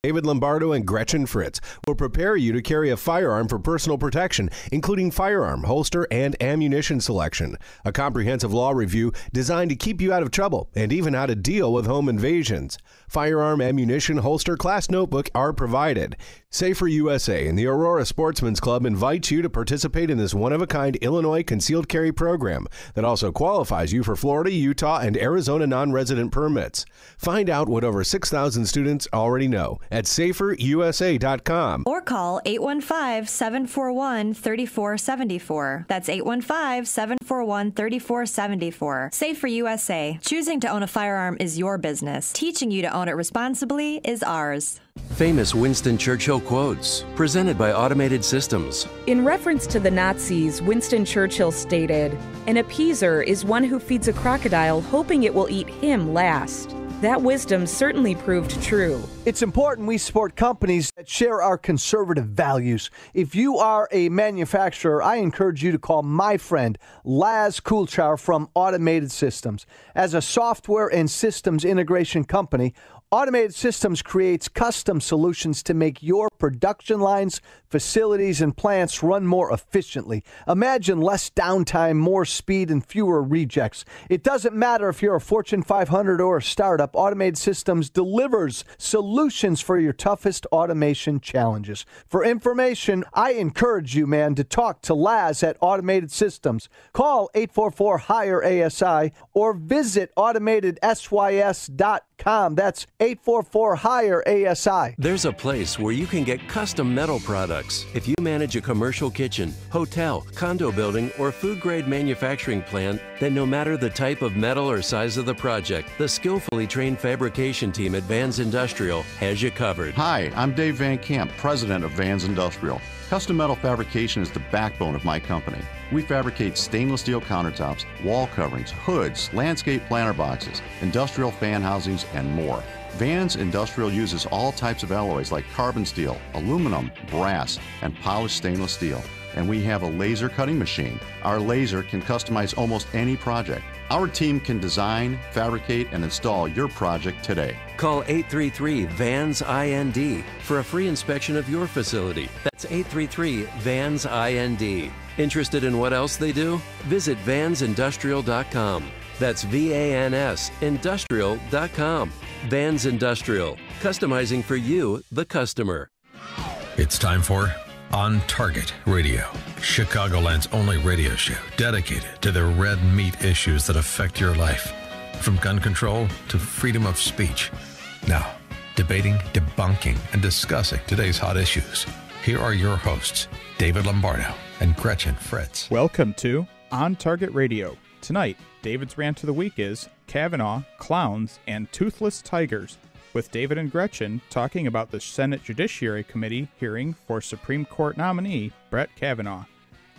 David Lombardo and Gretchen Fritz will prepare you to carry a firearm for personal protection, including firearm, holster, and ammunition selection. A comprehensive law review designed to keep you out of trouble and even how to deal with home invasions. Firearm, ammunition, holster, class notebook are provided. Safer USA and the Aurora Sportsman's Club invites you to participate in this one-of-a-kind Illinois concealed carry program that also qualifies you for Florida, Utah, and Arizona non-resident permits. Find out what over 6,000 students already know at saferusa.com. Or call 815-741-3474. That's 815-741-3474. Safer USA. Choosing to own a firearm is your business. Teaching you to own it responsibly is ours. Famous Winston Churchill quotes, presented by Automated Systems. In reference to the Nazis, Winston Churchill stated, "An appeaser is one who feeds a crocodile hoping it will eat him last." That wisdom certainly proved true. It's important we support companies that share our conservative values. If you are a manufacturer, I encourage you to call my friend Laz Kulchar from Automated Systems. As a software and systems integration company, Automated Systems creates custom solutions to make your production lines, facilities, and plants run more efficiently. Imagine less downtime, more speed, and fewer rejects. It doesn't matter if you're a Fortune 500 or a startup, Automated Systems delivers solutions for your toughest automation challenges. For information, I encourage you, man, to talk to Laz at Automated Systems. Call 844-HIRE-ASI or visit automatedsys.com. That's 844-HIRE-ASI. There's a place where you can get custom metal products. If you manage a commercial kitchen, hotel, condo building, or food-grade manufacturing plant, then no matter the type of metal or size of the project, the skillfully trained fabrication team at Vans Industrial has you covered. Hi, I'm Dave Van Camp, president of Vans Industrial. Custom metal fabrication is the backbone of my company. We fabricate stainless steel countertops, wall coverings, hoods, landscape planter boxes, industrial fan housings, and more. Vans Industrial uses all types of alloys like carbon steel, aluminum, brass, and polished stainless steel. And we have a laser cutting machine. Our laser can customize almost any project. Our team can design, fabricate, and install your project today. Call 833-VANS-IND for a free inspection of your facility. That's 833-VANS-IND. Interested in what else they do? Visit vansindustrial.com. That's VANS industrial.com. Vans Industrial, customizing for you, the customer. It's time for On Target Radio, Chicagoland's only radio show dedicated to the red meat issues that affect your life, from gun control to freedom of speech. Now, debating, debunking, and discussing today's hot issues. Here are your hosts, David Lombardo and Gretchen Fritz. Welcome to On Target Radio. Tonight, David's rant of the week is Kavanaugh, clowns, and toothless tigers, with David and Gretchen talking about the Senate Judiciary Committee hearing for Supreme Court nominee Brett Kavanaugh.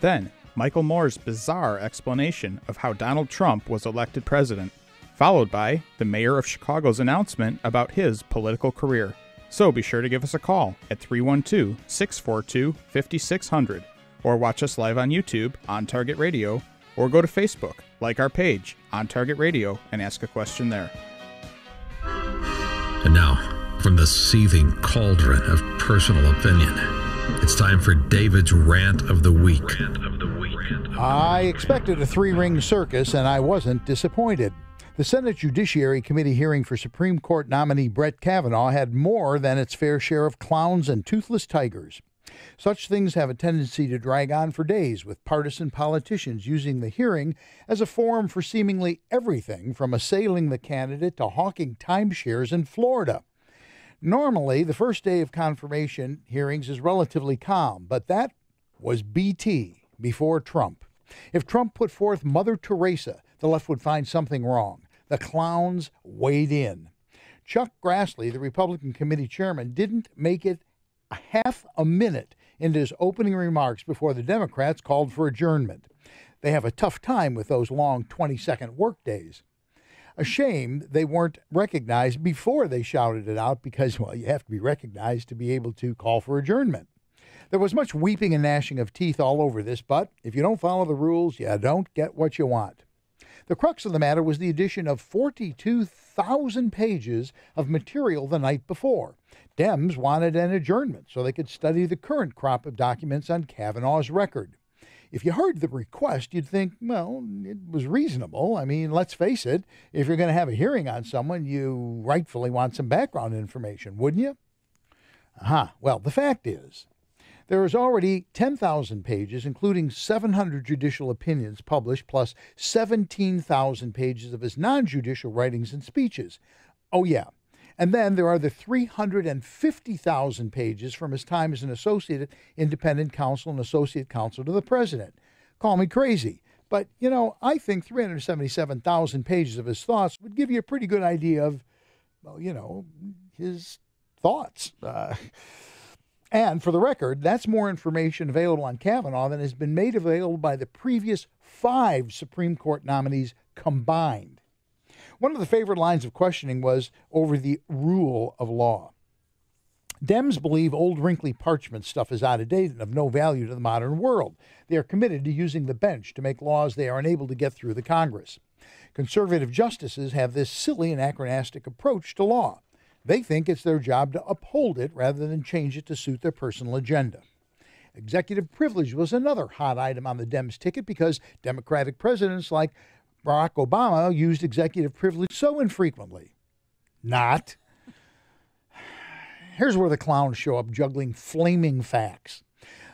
Then, Michael Moore's bizarre explanation of how Donald Trump was elected president, followed by the mayor of Chicago's announcement about his political career. So be sure to give us a call at 312-642-5600, or watch us live on YouTube, On Target Radio, or go to Facebook, like our page, On Target Radio, and ask a question there. And now, from the seething cauldron of personal opinion, it's time for David's Rant of the Week. I expected a three-ring circus, and I wasn't disappointed. The Senate Judiciary Committee hearing for Supreme Court nominee Brett Kavanaugh had more than its fair share of clowns and toothless tigers. Such things have a tendency to drag on for days, with partisan politicians using the hearing as a forum for seemingly everything from assailing the candidate to hawking timeshares in Florida. Normally, the first day of confirmation hearings is relatively calm, but that was BT, before Trump. If Trump put forth Mother Teresa, the left would find something wrong. The clowns weighed in. Chuck Grassley, the Republican committee chairman, didn't make it half a minute into his opening remarks before the Democrats called for adjournment. They have a tough time with those long 20-second workdays. A shame they weren't recognized before they shouted it out because, well, you have to be recognized to be able to call for adjournment. There was much weeping and gnashing of teeth all over this, but if you don't follow the rules, you don't get what you want. The crux of the matter was the addition of 42,000 pages of material the night before. Dems wanted an adjournment so they could study the current crop of documents on Kavanaugh's record. If you heard the request, you'd think, well, it was reasonable. I mean, let's face it, if you're going to have a hearing on someone, you rightfully want some background information, wouldn't you? Well, the fact is, there is already 10,000 pages, including 700 judicial opinions published, plus 17,000 pages of his non-judicial writings and speeches. Oh, yeah. And then there are the 350,000 pages from his time as an associate independent counsel and associate counsel to the president. Call me crazy, but, I think 377,000 pages of his thoughts would give you a pretty good idea of, his thoughts. And for the record, that's more information available on Kavanaugh than has been made available by the previous 5 Supreme Court nominees combined. One of the favorite lines of questioning was over the rule of law. Dems believe old wrinkly parchment stuff is out of date and of no value to the modern world. They are committed to using the bench to make laws they are unable to get through the Congress. Conservative justices have this silly anachronistic approach to law. They think it's their job to uphold it rather than change it to suit their personal agenda. Executive privilege was another hot item on the Dems' ticket because Democratic presidents like Barack Obama used executive privilege so infrequently. Not. Here's where the clowns show up juggling flaming facts.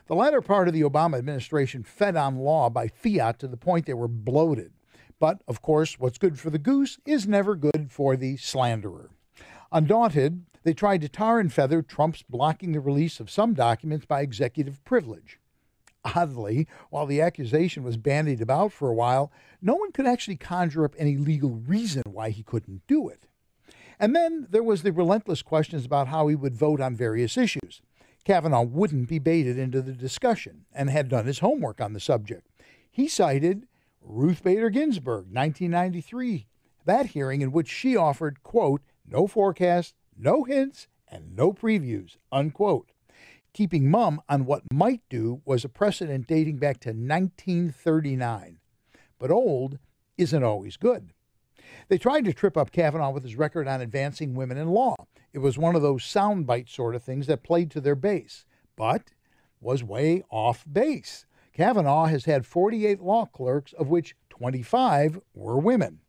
The latter part of the Obama administration fed on law by fiat to the point they were bloated. But, of course, what's good for the goose is never good for the slanderer. Undaunted, they tried to tar and feather Trump's blocking the release of some documents by executive privilege. Oddly, while the accusation was bandied about for a while, no one could actually conjure up any legal reason why he couldn't do it. And then there was the relentless questions about how he would vote on various issues. Kavanaugh wouldn't be baited into the discussion and had done his homework on the subject. He cited Ruth Bader Ginsburg, 1993, that hearing in which she offered, quote, no forecast, no hints, and no previews, unquote. Keeping mum on what might do was a precedent dating back to 1939. But old isn't always good. They tried to trip up Kavanaugh with his record on advancing women in law. It was one of those soundbite sort of things that played to their base, but was way off base. Kavanaugh has had 48 law clerks, of which 25 were women.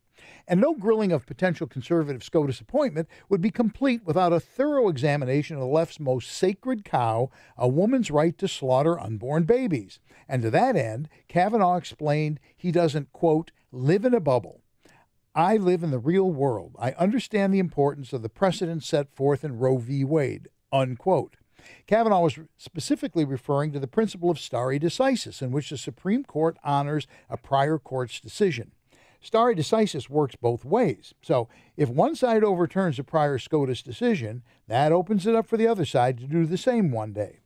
And no grilling of potential conservative SCOTUS appointment would be complete without a thorough examination of the left's most sacred cow, a woman's right to slaughter unborn babies. And to that end, Kavanaugh explained he doesn't, quote, live in a bubble. I live in the real world. I understand the importance of the precedent set forth in Roe v. Wade, unquote. Kavanaugh was specifically referring to the principle of stare decisis, in which the Supreme Court honors a prior court's decision. Stare decisis works both ways. So if one side overturns a prior SCOTUS decision, that opens it up for the other side to do the same one day.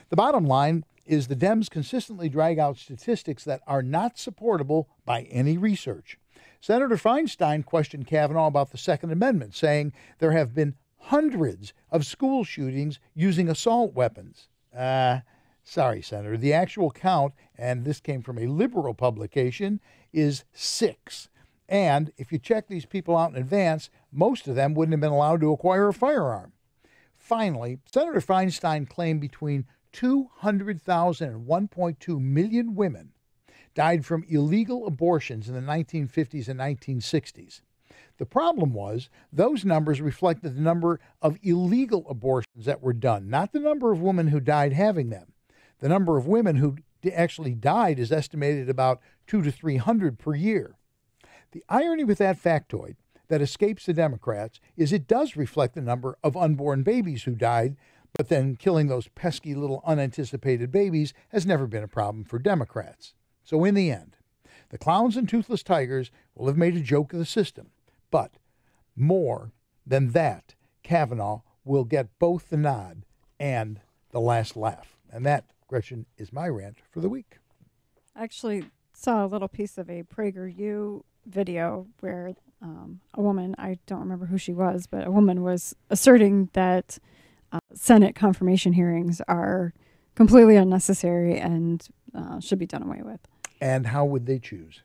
The bottom line is the Dems consistently drag out statistics that are not supportable by any research. Senator Feinstein questioned Kavanaugh about the Second Amendment, saying there have been hundreds of school shootings using assault weapons. Sorry, Senator. The actual count, and this came from a liberal publication, is 6. And if you check these people out in advance, most of them wouldn't have been allowed to acquire a firearm. Finally, Senator Feinstein claimed between 200,000 and 1.2 million women died from illegal abortions in the 1950s and 1960s. The problem was those numbers reflected the number of illegal abortions that were done, not the number of women who died having them. The number of women who actually died is estimated about 200 to 300 per year. The irony with that factoid that escapes the Democrats is it does reflect the number of unborn babies who died, but then killing those pesky little unanticipated babies has never been a problem for Democrats. So in the end, the clowns and toothless tigers will have made a joke of the system. But more than that, Kavanaugh will get both the nod and the last laugh. And that, Gretchen, is my rant for the week. I actually saw a little piece of a PragerU video where a woman, I don't remember who she was, but a woman was asserting that Senate confirmation hearings are completely unnecessary and should be done away with. And how would they choose?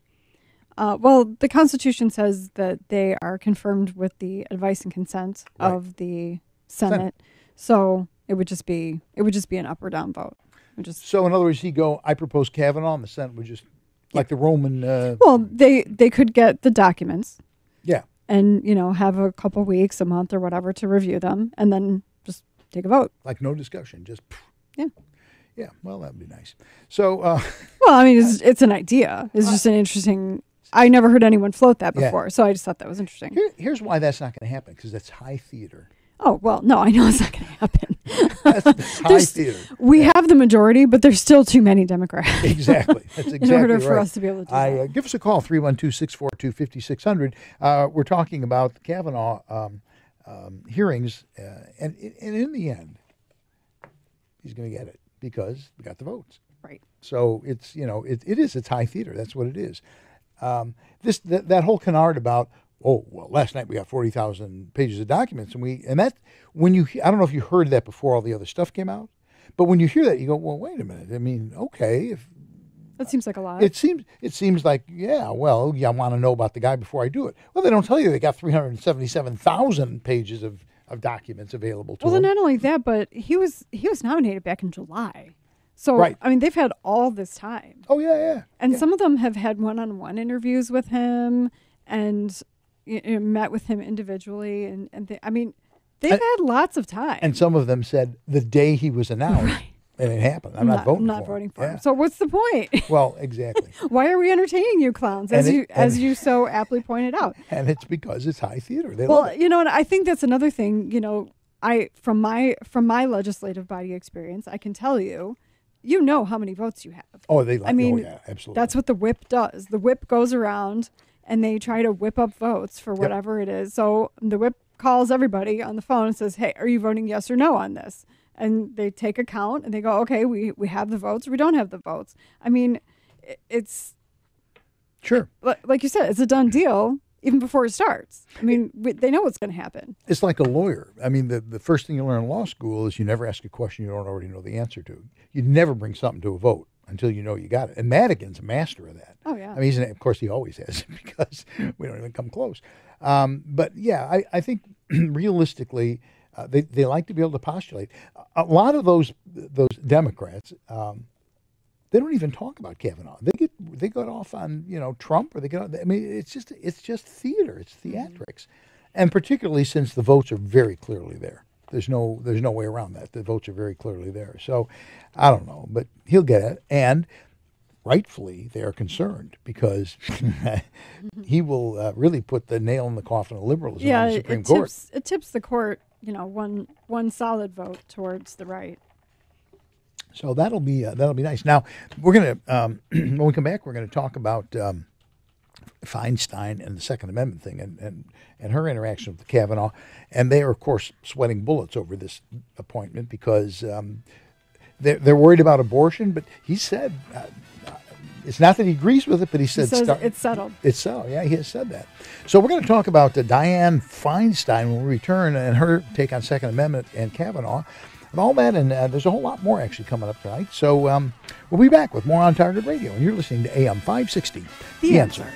Well, the Constitution says that they are confirmed with the advice and consent of the Senate. So it would just be an up or down vote. So in other words, I propose Kavanaugh, and the Senate would just, like the Roman... well, they could get the documents. Yeah. And, have a couple weeks, a month or whatever to review them, and then just take a vote. Like no discussion, just... Yeah. Yeah, well, that would be nice. So... well, I mean, it's an idea. It's just an interesting... I never heard anyone float that before, so I just thought that was interesting. Here's why that's not going to happen, because that's high theater. Oh, well, no, I know it's not going to happen. That's high theater. We have the majority, but there's still too many Democrats. Exactly. That's exactly in order right. for us to be able to do that. Give us a call, 312-642-5600. We're talking about the Kavanaugh hearings, and in the end, he's going to get it because we got the votes. Right. So it's, it's high theater. That's what it is. That whole canard about, oh, well, last night we got 40,000 pages of documents, I don't know if you heard that before all the other stuff came out, but when you hear that, you go, well, wait a minute. I mean, okay, that seems like a lot. It seems like, I want to know about the guy before I do it. Well, they don't tell you they got 377,000 pages of documents available to them. Well, not only that, but he was nominated back in July. So, right. I mean, they've had all this time. Oh, yeah. And some of them have had one-on-one interviews with him and met with him individually. And they've had lots of time. And some of them said the day he was announced, right. And it happened. I'm not voting for him. So what's the point? Well, exactly. Why are we entertaining you clowns, as you so aptly pointed out? And it's because it's high theater. They love it. And I think that's another thing, from my legislative body experience, I can tell you, how many votes you have. Oh, yeah, absolutely. That's what the whip does. The whip goes around and they try to whip up votes for whatever it is. So the whip calls everybody on the phone and says, hey, are you voting yes or no on this? And they take a count and they go, okay, we have the votes or we don't have the votes. I mean, it's... Sure. Like you said, it's a done deal even before it starts. I mean, they know what's going to happen. It's like a lawyer. I mean, the first thing you learn in law school is you never ask a question you don't already know the answer to. You never bring something to a vote until you know you got it. And Madigan's a master of that. Oh, yeah. I mean, of course, he always has because we don't even come close. But, yeah, I think realistically, they like to be able to postulate. A lot of those Democrats, they don't even talk about Kavanaugh. They got off on Trump, or they get. I mean, it's just theater. It's theatrics, and particularly since the votes are very clearly there. There's no way around that. The votes are very clearly there. So, I don't know, but he'll get it, and rightfully they are concerned because he will really put the nail in the coffin of liberalism on the Supreme Court. It tips the court, one solid vote towards the right. So that'll be nice. Now we're gonna when we come back, we're gonna talk about Feinstein and the Second Amendment thing and her interaction with Kavanaugh, and they are of course sweating bullets over this appointment because they're worried about abortion. But he said it's not that he agrees with it, but he says it's settled. It's settled. Yeah, he has said that. So we're going to talk about Dianne Feinstein when we return and her take on Second Amendment and Kavanaugh. And all that, and there's a whole lot more actually coming up tonight. So we'll be back with more on Target Radio, and you're listening to AM 560, The Answer.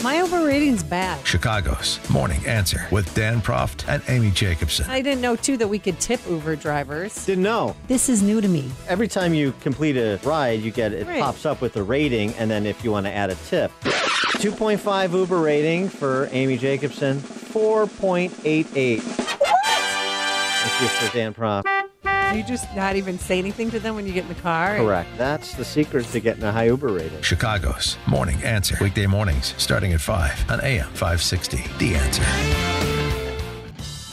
My overrating's bad. Chicago's Morning Answer with Dan Proft and Amy Jacobson. I didn't know, too, that we could tip Uber drivers. Didn't know. This is new to me. Every time you complete a ride, it pops up with a rating, and then if you want to add a tip. 2.5 Uber rating for Amy Jacobson, 4.88. What? Thank you for Dan Proft. You just not even say anything to them when you get in the car? Correct. That's the secret to getting a high Uber rating. Chicago's Morning Answer. Weekday mornings starting at 5 on AM 560. The Answer.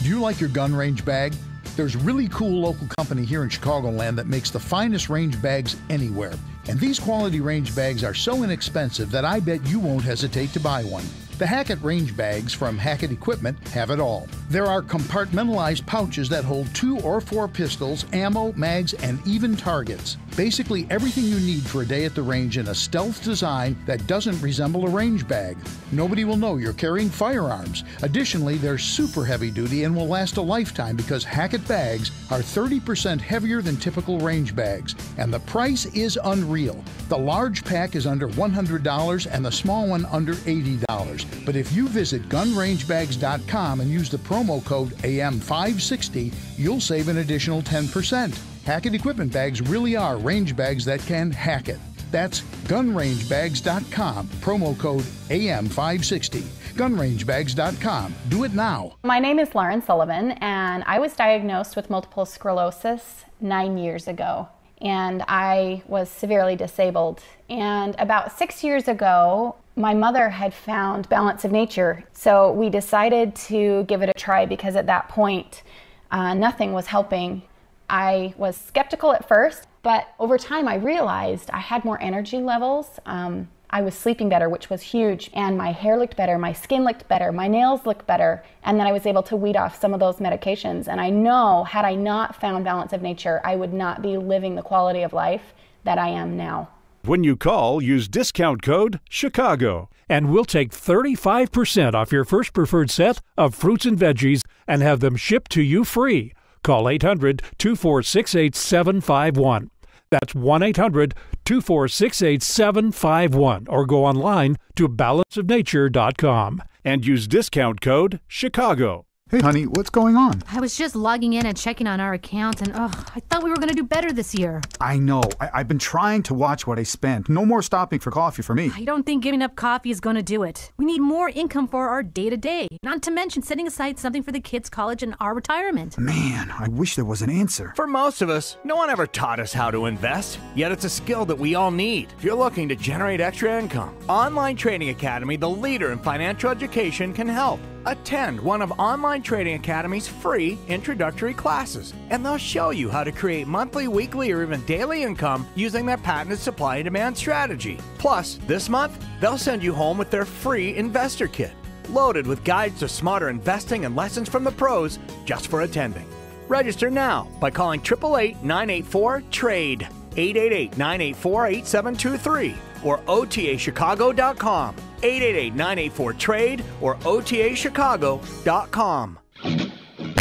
Do you like your gun range bag? There's a really cool local company here in Chicagoland that makes the finest range bags anywhere. And these quality range bags are so inexpensive that I bet you won't hesitate to buy one. The Hackett range bags from Hackett Equipment have it all. There are compartmentalized pouches that hold 2 or 4 pistols, ammo, mags, and even targets. Basically everything you need for a day at the range in a stealth design that doesn't resemble a range bag. Nobody will know you're carrying firearms. Additionally, they're super heavy duty and will last a lifetime because Hackett bags are 30% heavier than typical range bags. And the price is unreal. The large pack is under $100 and the small one under $80. But if you visit gunrangebags.com and use the promo code AM560, you'll save an additional 10%. Hackett equipment bags really are range bags that can hack it. That's gunrangebags.com, promo code AM560. Gunrangebags.com. Do it now. My name is Lauren Sullivan, and I was diagnosed with multiple sclerosis 9 years ago, and I was severely disabled. And about 6 years ago, my mother had found Balance of Nature, so we decided to give it a try because at that point, nothing was helping. I was skeptical at first, but over time I realized I had more energy levels. I was sleeping better, which was huge, and my hair looked better, my skin looked better, my nails looked better, and then I was able to weed off some of those medications. And I know, had I not found Balance of Nature, I would not be living the quality of life that I am now. When you call, use discount code CHICAGO, and we'll take 35% off your first preferred set of fruits and veggies and have them shipped to you free. Call 800-246-8751. That's 1-800-246-8751, or go online to balanceofnature.com and use discount code CHICAGO. Hey, honey, what's going on? I was just logging in and checking on our account, and I thought we were going to do better this year. I know. I've been trying to watch what I spend. No more stopping for coffee for me. I don't think giving up coffee is going to do it. We need more income for our day-to-day, not to mention setting aside something for the kids' college and our retirement. Man, I wish there was an answer. For most of us, no one ever taught us how to invest, yet it's a skill that we all need. If you're looking to generate extra income, Online Trading Academy, the leader in financial education, can help. Attend one of Online Trading Academy's free introductory classes, and they'll show you how to create monthly, weekly, or even daily income using their patented supply and demand strategy. Plus, this month, they'll send you home with their free investor kit, loaded with guides to smarter investing and lessons from the pros just for attending. Register now by calling 888-984-TRADE, 888-984-8723, or OTAChicago.com. 888-984-TRADE or OTAChicago.com.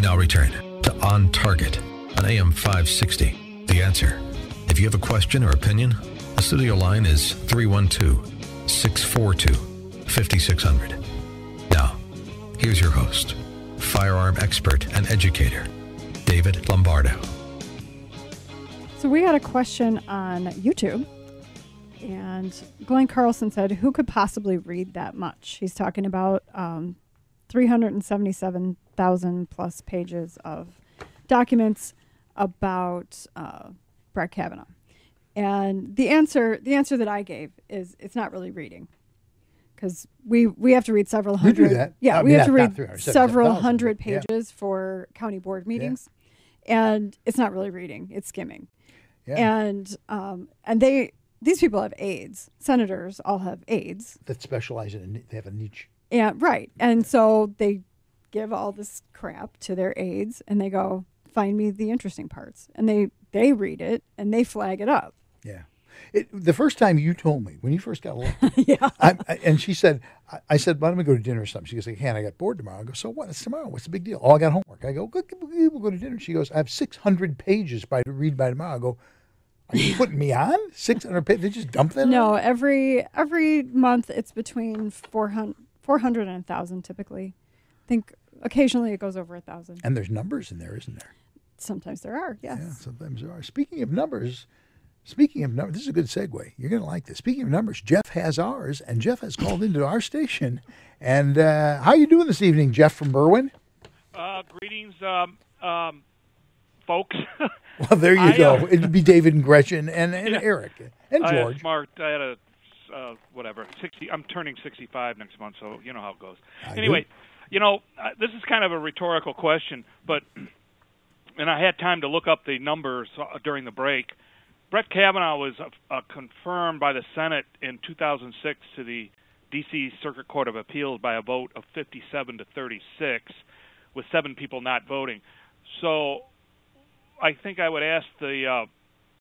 Now return to On Target on AM 560. The Answer. If you have a question or opinion, the studio line is 312-642-5600. Now, here's your host, firearm expert and educator, David Lombardo. So we had a question on YouTube. And Glenn Carlson said, who could possibly read that much? He's talking about 377,000 plus pages of documents about Brett Kavanaugh. And the answer that I gave is it's not really reading, because we have to read several hundred. You do that. Yeah, we have to read several hundred pages for county board meetings, and it's not really reading; it's skimming. Yeah. And these people have aides. Senators all have aides that specialize in. They have a niche. Yeah, right. And so they give all this crap to their aides, and they go, "Find me the interesting parts," and they read it and they flag it up. Yeah. The first time you told me, when you first got elected, yeah. And she said, I said, why don't we go to dinner or something? She goes, I can't, I got bored tomorrow. I go, so what? It's tomorrow. What's the big deal? Oh, I got homework. I go, good, we'll go to dinner. She goes, I have 600 pages to read by tomorrow. I go, are you putting me on? 600 pages? They just dump that No, on? every month it's between 400 and 1,000 typically. I think occasionally it goes over 1,000. And there's numbers in there, isn't there? Sometimes there are, yes. Yeah, sometimes there are. Speaking of numbers, this is a good segue. You're going to like this. Speaking of numbers, Jeff has ours, and Jeff has called into our station. And how you doing this evening, Jeff from Berwyn? Greetings, folks. Well, there you go. It'd be David and Gretchen and Eric and George. I had a whatever, 60. I'm turning 65 next month, so you know how it goes. Anyway, this is kind of a rhetorical question, but and I had time to look up the numbers during the break. Brett Kavanaugh was confirmed by the Senate in 2006 to the D.C. Circuit Court of Appeals by a vote of 57 to 36, with 7 people not voting. So I think I would ask the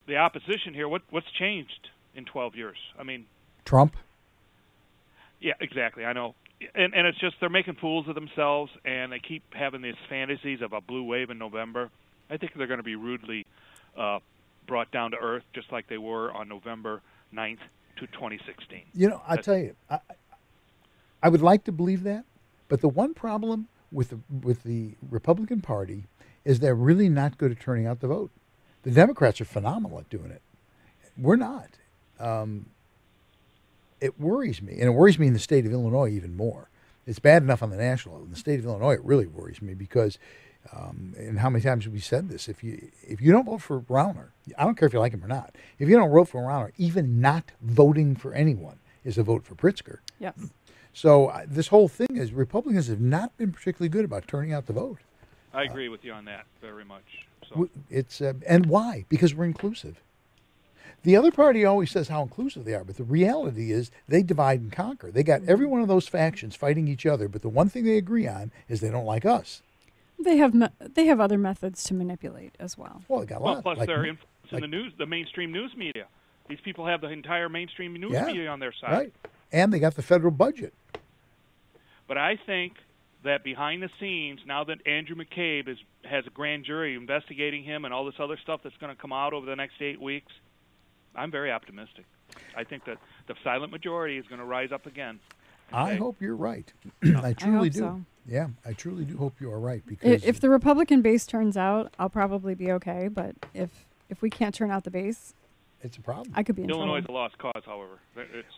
the opposition here, what's changed in 12 years? I mean, Trump. Yeah, exactly. I know. And it's just they're making fools of themselves, and they keep having these fantasies of a blue wave in November. I think they're going to be rudely brought down to earth, just like they were on November 9th to 2016. You know, I tell you, I would like to believe that, but the one problem with the Republican Party is they're really not good at turning out the vote. The Democrats are phenomenal at doing it. We're not. It worries me, and it worries me in the state of Illinois even more. It's bad enough on the national level. In the state of Illinois, it really worries me because, and how many times have we said this? If you don't vote for Rauner, I don't care if you like him or not. If you don't vote for Rauner, even not voting for anyone is a vote for Pritzker. Yes. So this whole thing is Republicans have not been particularly good about turning out the vote. I agree with you on that very much. So. It's and why? Because we're inclusive. The other party always says how inclusive they are, but the reality is they divide and conquer. They got every one of those factions fighting each other, but the one thing they agree on is they don't like us. They have other methods to manipulate as well. Well, they got a lot. Plus, they're influencing the news, the mainstream news media. These people have the entire mainstream news media on their side. Right, and they got the federal budget. But I think that behind the scenes, now that Andrew McCabe has a grand jury investigating him and all this other stuff that's going to come out over the next 8 weeks, I'm very optimistic. I think that the silent majority is going to rise up again. I hope you're right. I truly do. So. Yeah, I truly do hope you are right. Because if the Republican base turns out, I'll probably be okay. But if we can't turn out the base, it's a problem. I could be in Illinois trouble. is a lost cause, however.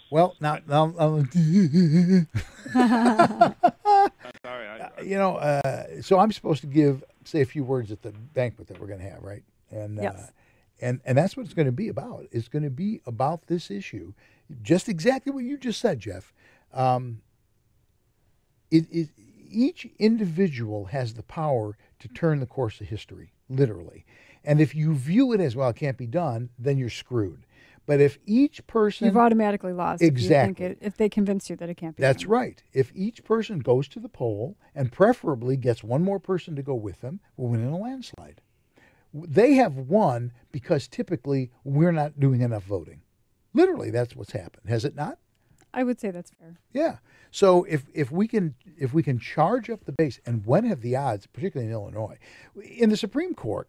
Well, now I'm sorry. So I'm supposed to say a few words at the banquet that we're going to have, right? And yes. And that's what it's going to be about. It's going to be about this issue, just exactly what you just said, Jeff. Each individual has the power to turn the course of history, literally. And if you view it as, well, it can't be done, then you're screwed. But if each person... You've automatically lost exactly. if they convince you that it can't be That's done. right. If each person goes to the poll and preferably gets one more person to go with them, we'll win in a landslide. They have won because typically we're not doing enough voting. Literally, that's what's happened. Has it not? I would say that's fair. Yeah. So if we can charge up the base, and when have the odds, particularly in Illinois, in the Supreme Court,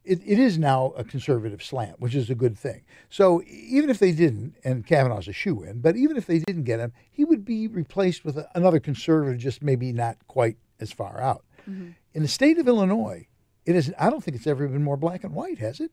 it is now a conservative slant, which is a good thing. So even if they didn't, and Kavanaugh's a shoo-in, but even if they didn't get him, he would be replaced with another conservative, just maybe not quite as far out. Mm-hmm. In the state of Illinois, I don't think it's ever been more black and white, has it?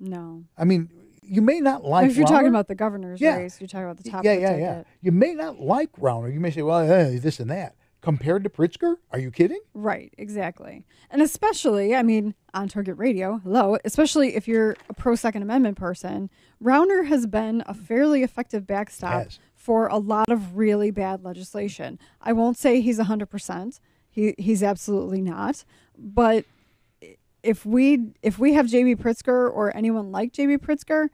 No. I mean, you may not like if you're Rauner. talking about the governor's race, you're talking about the top of the ticket. You may not like Rauner. You may say, well, this and that. Compared to Pritzker? Are you kidding? Right, exactly. And especially, I mean, on Target Radio, hello, especially if you're a pro-Second Amendment person, Rauner has been a fairly effective backstop for a lot of really bad legislation. I won't say he's 100%. He's absolutely not. But if we have J.B. Pritzker or anyone like J.B. Pritzker,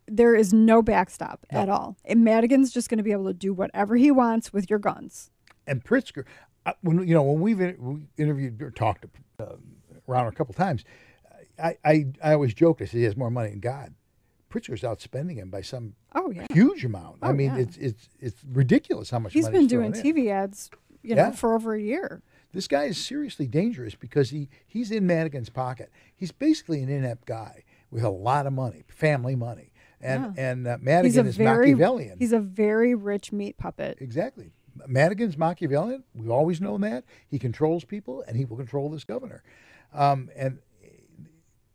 there is no backstop at all. And Madigan's just going to be able to do whatever he wants with your guns. And Pritzker, when we've interviewed or talked to Rauner a couple times, I always joked. I said he has more money than God. Pritzker's outspending him by some huge amount. I mean, it's ridiculous how much he's money been doing TV ads, for over a year. This guy is seriously dangerous because he's in Madigan's pocket. He's basically an inept guy with a lot of money, family money, and Madigan is Machiavellian. He's a very rich meat puppet. Exactly. Madigan's Machiavellian. We've always known that. He controls people, and he will control this governor. And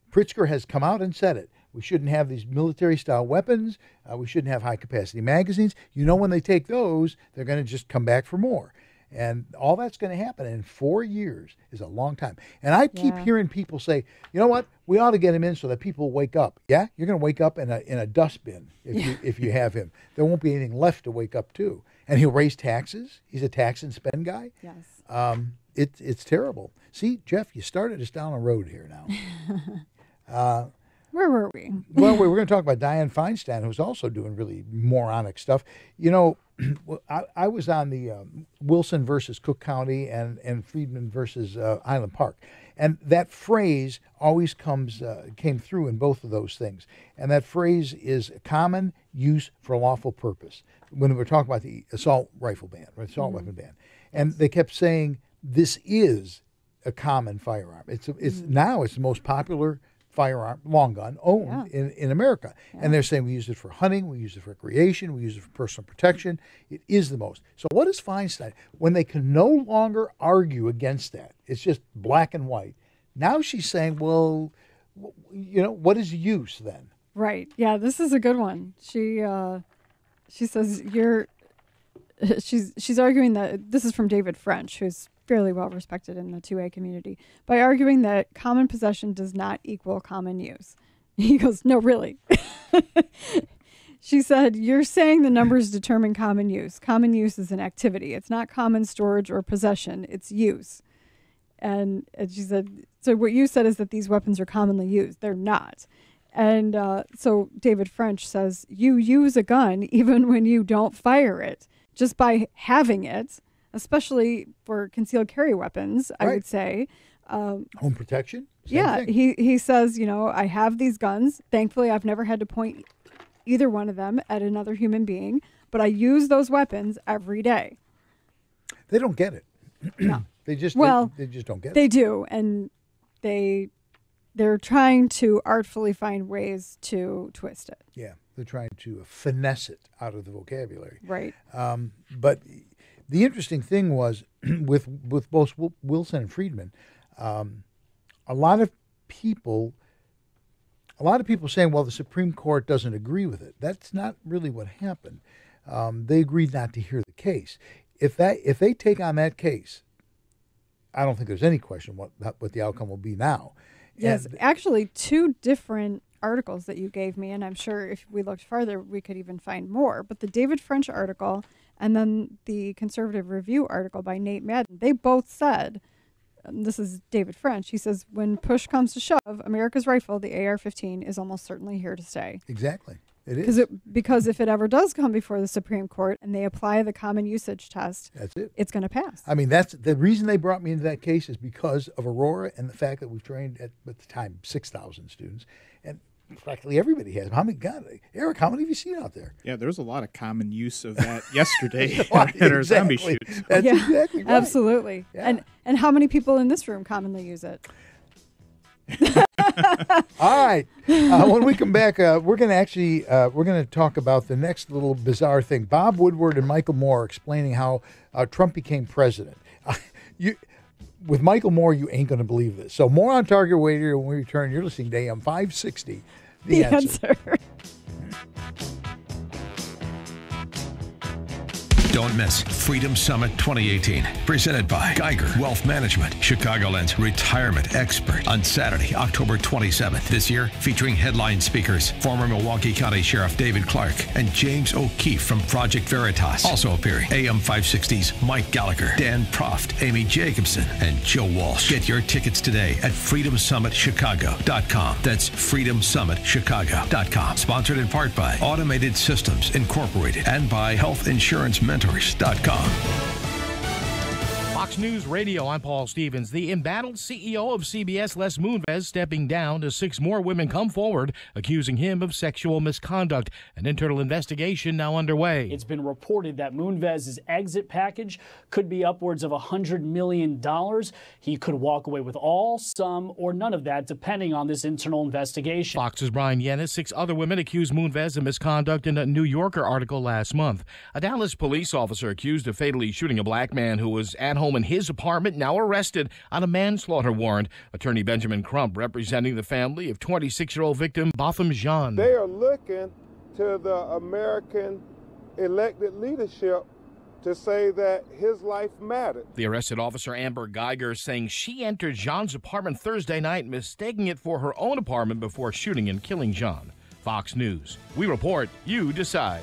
Pritzker has come out and said it. We shouldn't have these military-style weapons. We shouldn't have high-capacity magazines. When they take those, they're going to just come back for more. And all that's going to happen in 4 years is a long time. And I keep hearing people say, you know what, we ought to get him in so that people wake up. Yeah, you're going to wake up in a dustbin if you have him. There won't be anything left to wake up to. And he'll raise taxes. He's a tax and spend guy. Yes. It's terrible. See, Jeff, you started us down a road here now. Where were we? Well, we were going to talk about Dianne Feinstein, who's also doing really moronic stuff. I was on the Wilson versus Cook County and Friedman versus Island Park. And that phrase always came through in both of those things. And that phrase is common use for lawful purpose. When we were talking about the assault rifle ban, or assault weapon ban. And they kept saying, this is a common firearm. Now it's the most popular firearm, long gun, owned in America. Yeah. And they're saying we use it for hunting, we use it for recreation, we use it for personal protection. It is the most. So what is Feinstein? When they can no longer argue against that, it's just black and white. Now she's saying, well, what is use then? Right. Yeah, this is a good one. She says she's arguing that this is from David French, who's fairly well respected in the 2A community, by arguing that common possession does not equal common use. He goes, no, really. She said, you're saying the numbers determine common use. Common use is an activity. It's not common storage or possession. It's use. And she said, so what you said is that these weapons are commonly used. They're not. And so David French says, you use a gun even when you don't fire it. Just by having it, especially for concealed carry weapons, I would say. Home protection? Same thing. He says, I have these guns. Thankfully, I've never had to point either one of them at another human being, but I use those weapons every day. They don't get it. No. They just don't get it. They do, and they're trying to artfully find ways to twist it. Yeah, they're trying to finesse it out of the vocabulary. Right. But the interesting thing was with both Wilson and Friedman, a lot of people saying, well, the Supreme Court doesn't agree with it. That's not really what happened. They agreed not to hear the case. If they take on that case, I don't think there's any question what the outcome will be now. Yes, actually, two different articles that you gave me, and I'm sure if we looked farther, we could even find more. But the David French article and then the Conservative Review article by Nate Madden, they both said, this is David French, he says, when push comes to shove, America's rifle, the AR-15, is almost certainly here to stay. Exactly. It is. Because if it ever does come before the Supreme Court and they apply the common usage test, that's it. It's going to pass. I mean, that's the reason they brought me into that case is because of Aurora and the fact that we've trained at the time 6,000 students, and practically everybody has. Eric, how many have you seen out there? Yeah, there was a lot of common use of that yesterday at our zombie shoots. That's exactly right. Absolutely. Yeah. And how many people in this room commonly use it? All right. When we come back, we're going to talk about the next little bizarre thing. Bob Woodward and Michael Moore explaining how Trump became president. With Michael Moore, you ain't going to believe this. So more on Target Radio when we return. You're listening to AM 560. The answer. Don't miss Freedom Summit 2018, presented by Geiger Wealth Management, Chicagoland's retirement expert, on Saturday, October 27th. This year, featuring headline speakers, former Milwaukee County Sheriff David Clark and James O'Keefe from Project Veritas. Also appearing, AM 560's Mike Gallagher, Dan Proft, Amy Jacobson, and Joe Walsh. Get your tickets today at freedomsummitchicago.com. That's freedomsummitchicago.com. Sponsored in part by Automated Systems Incorporated and by Health Insurance Mentors.com. Fox News Radio, I'm Paul Stevens. The embattled CEO of CBS, Les Moonves, stepping down as 6 more women come forward, accusing him of sexual misconduct. An internal investigation now underway. It's been reported that Moonves' exit package could be upwards of $100 million. He could walk away with all, some, or none of that, depending on this internal investigation. Fox's Brian Yennis, 6 other women accused Moonves of misconduct in a New Yorker article last month. A Dallas police officer accused of fatally shooting a black man who was at home in his apartment, now arrested on a manslaughter warrant. Attorney Benjamin Crump representing the family of 26-year-old victim Botham Jean. They are looking to the American elected leadership to say that his life mattered. The arrested officer, Amber Geiger, saying she entered Jean's apartment Thursday night, mistaking it for her own apartment before shooting and killing Jean. Fox News. We report, you decide.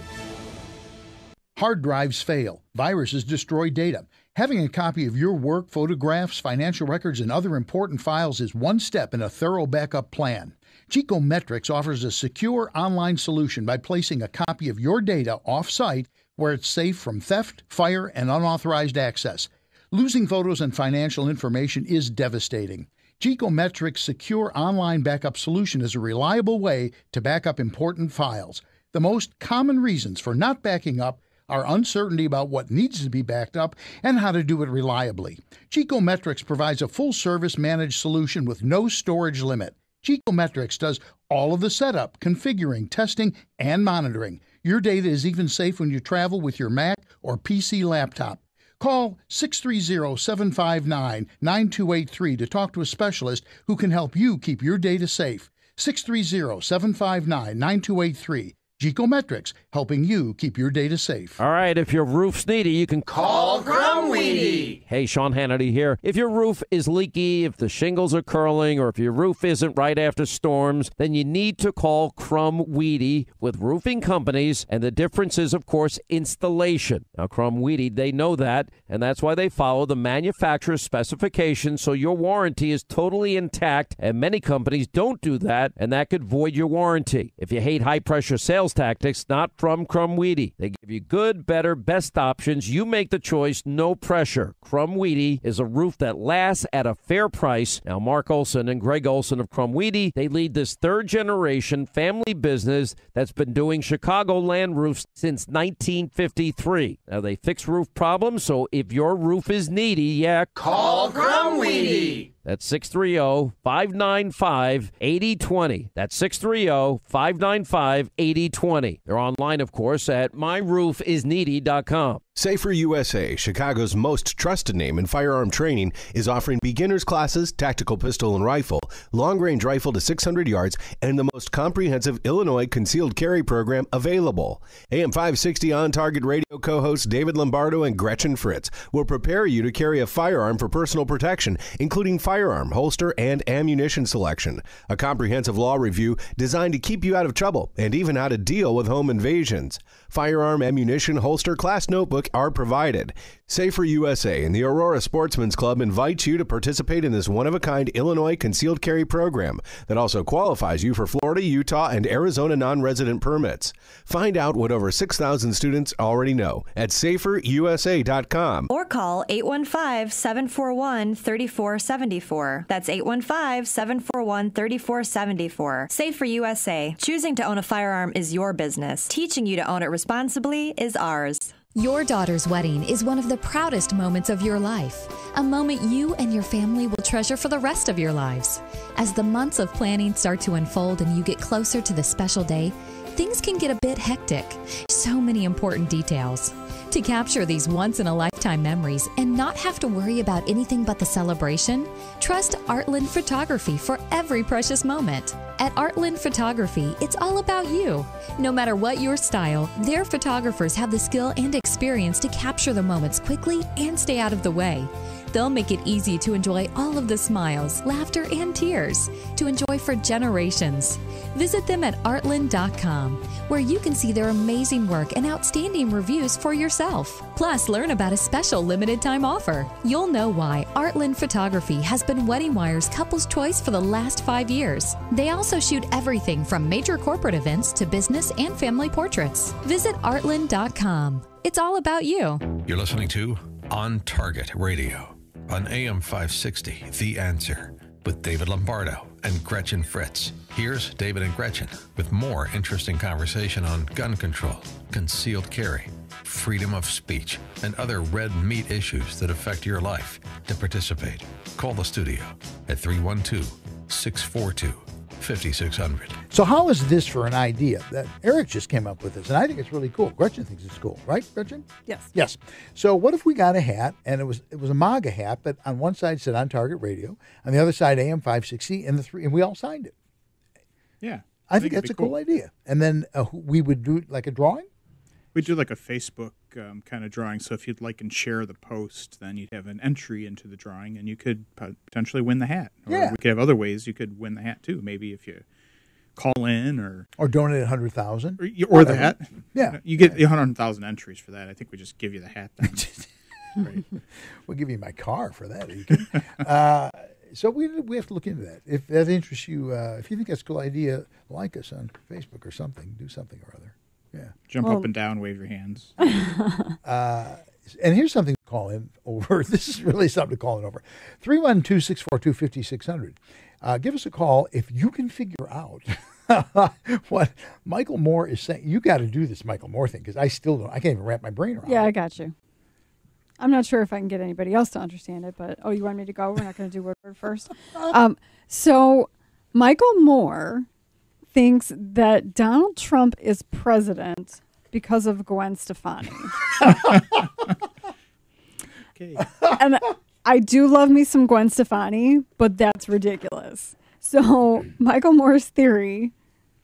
Hard drives fail. Viruses destroy data. Having a copy of your work, photographs, financial records, and other important files is one step in a thorough backup plan. Chicometrics offers a secure online solution by placing a copy of your data off-site where it's safe from theft, fire, and unauthorized access. Losing photos and financial information is devastating. Geometric's secure online backup solution is a reliable way to back up important files. The most common reasons for not backing up are uncertainty about what needs to be backed up and how to do it reliably. Geometrix provides a full-service managed solution with no storage limit. Geometrix does all of the setup, configuring, testing, and monitoring. Your data is even safe when you travel with your Mac or PC laptop. Call 630-759-9283 to talk to a specialist who can help you keep your data safe. 630-759-9283. Geometrix, helping you keep your data safe. All right, if your roof's needy, you can call Crumweedy. Hey, Sean Hannity here. If your roof is leaky, if the shingles are curling, or if your roof isn't right after storms, then you need to call Crumweedy with roofing companies, and the difference is, of course, installation. Now, Crumweedy, they know that, and that's why they follow the manufacturer's specifications, so your warranty is totally intact, and many companies don't do that, and that could void your warranty. If you hate high-pressure sales tactics, not from Crumweedy. They give you good, better, best options. You make the choice, no pressure. Crumweedy is a roof that lasts at a fair price. Now, Mark Olson and Greg Olson of Crumweedy, they lead this third-generation family business that's been doing Chicagoland roofs since 1953. Now, they fix roof problems, so if your roof is needy, call Crumweedy. That's 630-595-8020. That's 630-595-8020. They're online, of course, at myroofisneedy.com. Safer USA, Chicago's most trusted name in firearm training, is offering beginners classes, tactical pistol and rifle, long-range rifle to 600 yards, and the most comprehensive Illinois concealed carry program available. AM 560 On Target Radio co-hosts David Lombardo and Gretchen Fritz will prepare you to carry a firearm for personal protection, including firearm, holster, and ammunition selection. A comprehensive law review designed to keep you out of trouble and even how to deal with home invasions. Firearm, ammunition, holster, class notebook are provided. Safer USA and the Aurora Sportsman's Club invite you to participate in this one-of-a-kind Illinois concealed carry program that also qualifies you for Florida, Utah, and Arizona non-resident permits. Find out what over 6,000 students already know at saferusa.com. Or call 815-741-3474. That's 815-741-3474. Safer USA. Choosing to own a firearm is your business. Teaching you to own it responsibly is ours. Your daughter's wedding is one of the proudest moments of your life, a moment you and your family will treasure for the rest of your lives. As the months of planning start to unfold and you get closer to the special day, things can get a bit hectic. So many important details. To capture these once-in-a-lifetime memories and not have to worry about anything but the celebration, trust Artland Photography for every precious moment. At Artland Photography, it's all about you. No matter what your style, their photographers have the skill and experience to capture the moments quickly and stay out of the way. They'll make it easy to enjoy all of the smiles, laughter, and tears to enjoy for generations. Visit them at artland.com, where you can see their amazing work and outstanding reviews for yourself. Plus, learn about a special limited time offer. You'll know why Artland Photography has been Wedding Wire's couple's choice for the last 5 years. They also shoot everything from major corporate events to business and family portraits. Visit artland.com. It's all about you. You're listening to On Target Radio on AM 560, The Answer, with David Lombardo and Gretchen Fritz. Here's David and Gretchen with more interesting conversation on gun control, concealed carry, freedom of speech, and other red meat issues that affect your life. To participate, call the studio at 312-642-5600. So how is this for an idea that Eric just came up with this? And I think it's really cool. Gretchen thinks it's cool, right, Gretchen? Yes. Yes. So what if we got a hat, and it was a MAGA hat, but on one side said On Target Radio, on the other side AM 560, and we all signed it. Yeah. I think that's a cool idea. And then we would do like a drawing? We'd do like a Facebook kind of drawing. So if you'd like and share the post, then you'd have an entry into the drawing, and you could potentially win the hat. Or we could have other ways you could win the hat, too. Maybe if you call in or donate 100,000 or the hat. Yeah, you get 100,000 entries for that. I think we just give you the hat then. Right. We'll give you my car for that. So we have to look into that. If that interests you, if you think that's a cool idea, like us on Facebook or something, do something or other. Yeah. Jump up and down, wave your hands. And here's something to call in over. This is really something to call in over. 312-642-5600. Give us a call if you can figure out what Michael Moore is saying. You got to do this Michael Moore thing because I still don't. I can't even wrap my brain around Yeah, it. I got you. I'm not sure if I can get anybody else to understand it, but you want me to go? We're not going to do Woodward first. So Michael Moore thinks that Donald Trump is president because of Gwen Stefani. Okay. And I do love me some Gwen Stefani, but that's ridiculous. So Michael Moore's theory,